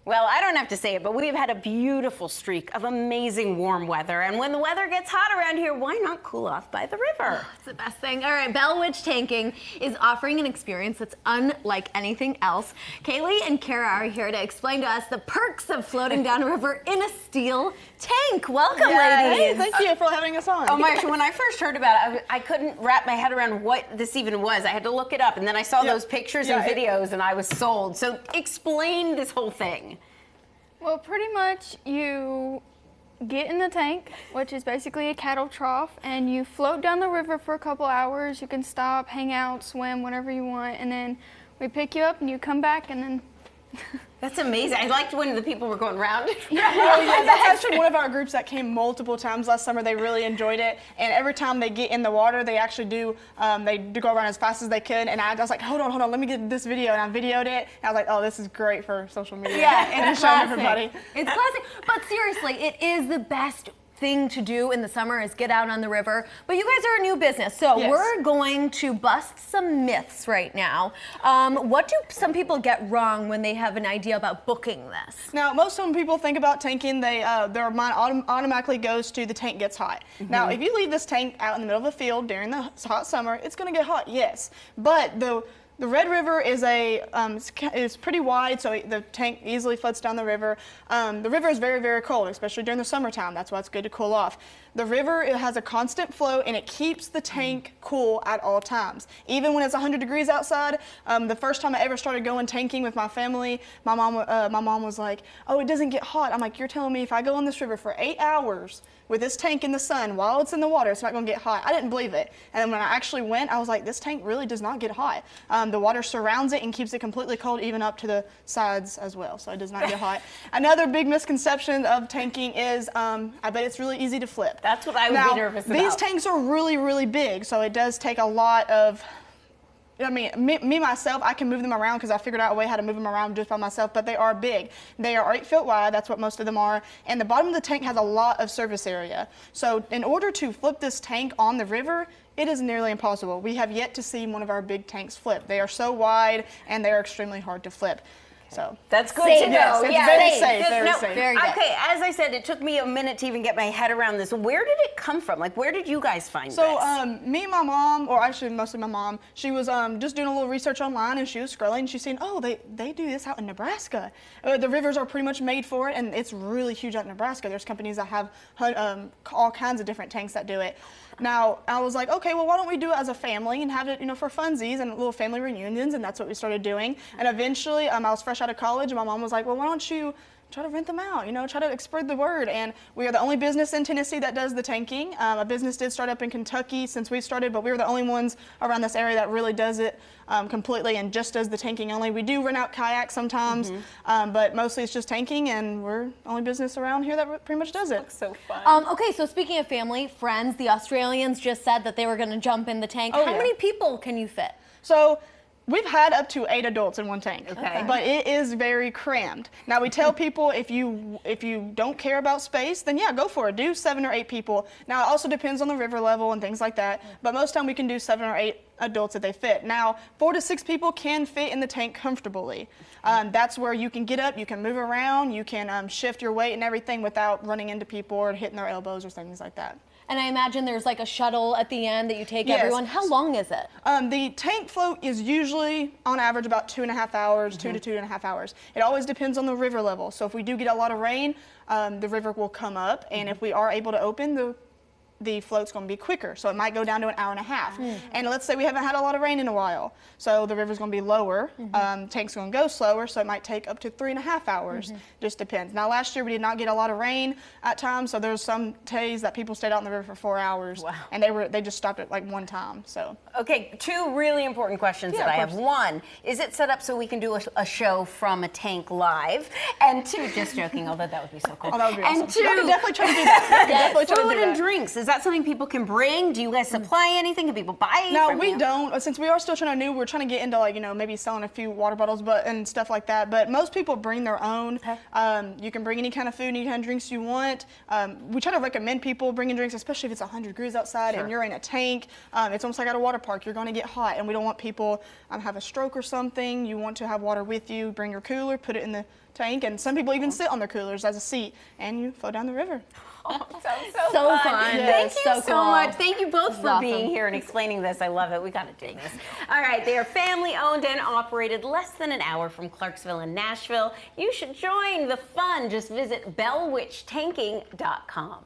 Well, I don't have to say it, but we've had a beautiful streak of amazing warm weather. And when the weather gets hot around here, why not cool off by the river? Oh, it's the best thing. All right, Bell Witch Tanking is offering an experience that's unlike anything else. Kaylee and Kara are here to explain to us the perks of floating down a river in a steel tank. Welcome, ladies. Hey, thank you for having us on. Oh, Marsha, when I first heard about it, I couldn't wrap my head around what this even was. I had to look it up, and then I saw those pictures and videos, and I was sold. So explain this whole thing. Well, pretty much you get in the tank, which is basically a cattle trough, and you float down the river for a couple hours. You can stop, hang out, swim, whatever you want, and then we pick you up and you come back and then... That's amazing. I liked when the people were going round. That's actually one of our groups that came multiple times last summer. They really enjoyed it, and every time they get in the water, they actually do go around as fast as they could. And I was like, hold on, let me get this video, and I videoed it. And I was like, oh, this is great for social media. Yeah, and showing everybody. It's classic, but seriously, it is the best thing to do in the summer is get out on the river. But you guys are a new business, so we're going to bust some myths right now. What do some people get wrong when they have an idea about booking this? Now, most of people think about tanking, their mind automatically goes to the tank gets hot. Now, if you leave this tank out in the middle of a field during the hot summer, it's going to get hot, yes. But the Red River is pretty wide, so the tank easily floats down the river. The river is very, very cold, especially during the summertime. That's why it's good to cool off. The river, it has a constant flow, and it keeps the tank cool at all times. Even when it's 100 degrees outside, the first time I ever started going tanking with my family, my mom was like, oh, it doesn't get hot. I'm like, you're telling me if I go on this river for 8 hours with this tank in the sun while it's in the water, it's not going to get hot? I didn't believe it. And when I actually went, I was like, this tank really does not get hot. The water surrounds it and keeps it completely cold, even up to the sides as well, so it does not get hot. Another big misconception of tanking is I bet it's really easy to flip. That's what I would be nervous about. These tanks are really, really big, so it does take a lot of, I mean, me myself, I can move them around because I figured out a way how to move them around just by myself, but they are big. They are 8 feet wide, that's what most of them are, and the bottom of the tank has a lot of surface area. So in order to flip this tank on the river, it is nearly impossible. We have yet to see one of our big tanks flip. They are so wide and they are extremely hard to flip. So that's good to know. It's very safe. Very safe. Very good. Okay, as I said, it took me a minute to even get my head around this. Where did it come from? Like, where did you guys find this? So, me and my mom, or actually mostly my mom, she was just doing a little research online, and she was scrolling, and she's saying, oh, they do this out in Nebraska. The rivers are pretty much made for it, and it's really huge out in Nebraska. There's companies that have all kinds of different tanks that do it. Now, I was like, okay, well, why don't we do it as a family and have it, for funsies and little family reunions, and that's what we started doing. And eventually, I was fresh out of college, and my mom was like, well, why don't you try to rent them out, try to spread the word. And we are the only business in Tennessee that does the tanking. A business did start up in Kentucky since we started, but we were the only ones around this area that really does it completely and just does the tanking only. We do rent out kayaks sometimes, but mostly it's just tanking, and we're the only business around here that pretty much does it. Looks so fun. Okay, so speaking of family, friends, the Australians just said that they were going to jump in the tank. Oh, How many people can you fit? So we've had up to 8 adults in one tank, okay, but it is very crammed. Now we tell people if you don't care about space, then yeah, go for it. Do 7 or 8 people. Now it also depends on the river level and things like that, but most time we can do 7 or 8 adults if they fit. Now 4 to 6 people can fit in the tank comfortably. That's where you can get up, you can move around, you can shift your weight and everything without running into people or hitting their elbows or things like that. And I imagine there's like a shuttle at the end that you take everyone. How long is it? The tank float is usually, on average, about 2.5 hours, 2 to 2.5 hours. It always depends on the river level. So if we do get a lot of rain, the river will come up, and if we are able to open, the float's going to be quicker, so it might go down to an hour and a half. And let's say we haven't had a lot of rain in a while, so the river's going to be lower, tank's going to go slower, so it might take up to 3.5 hours. Just depends. Now last year we did not get a lot of rain at times, so there's some days that people stayed out in the river for 4 hours. Wow. And they just stopped at like one time. So okay, 2 really important questions that I have. 1, is it set up so we can do a show from a tank live? And 2, just joking, although that would be so cool. Oh, that would be awesome. And 2, you can definitely try to do that. Food and drinks. Is that something people can bring? Do you guys supply anything? Can people buy it? No, we don't. Since we are still trying to we're trying to get into maybe selling a few water bottles and stuff like that. But most people bring their own. You can bring any kind of food, any kind of drinks you want. We try to recommend people bringing drinks, especially if it's 100 degrees outside and you're in a tank. It's almost like at a water park. You're going to get hot, and we don't want people have a stroke or something. You want to have water with you. Bring your cooler, put it in the tank, and some people even sit on their coolers as a seat, and you float down the river. So So fun. fun. Thank you So so cool. much. Thank you both for awesome. being here and explaining this. I love it. We got to do this. All right. They are family owned and operated less than an hour from Clarksville and Nashville. You should join the fun. Just visit bellwitchtanking.com.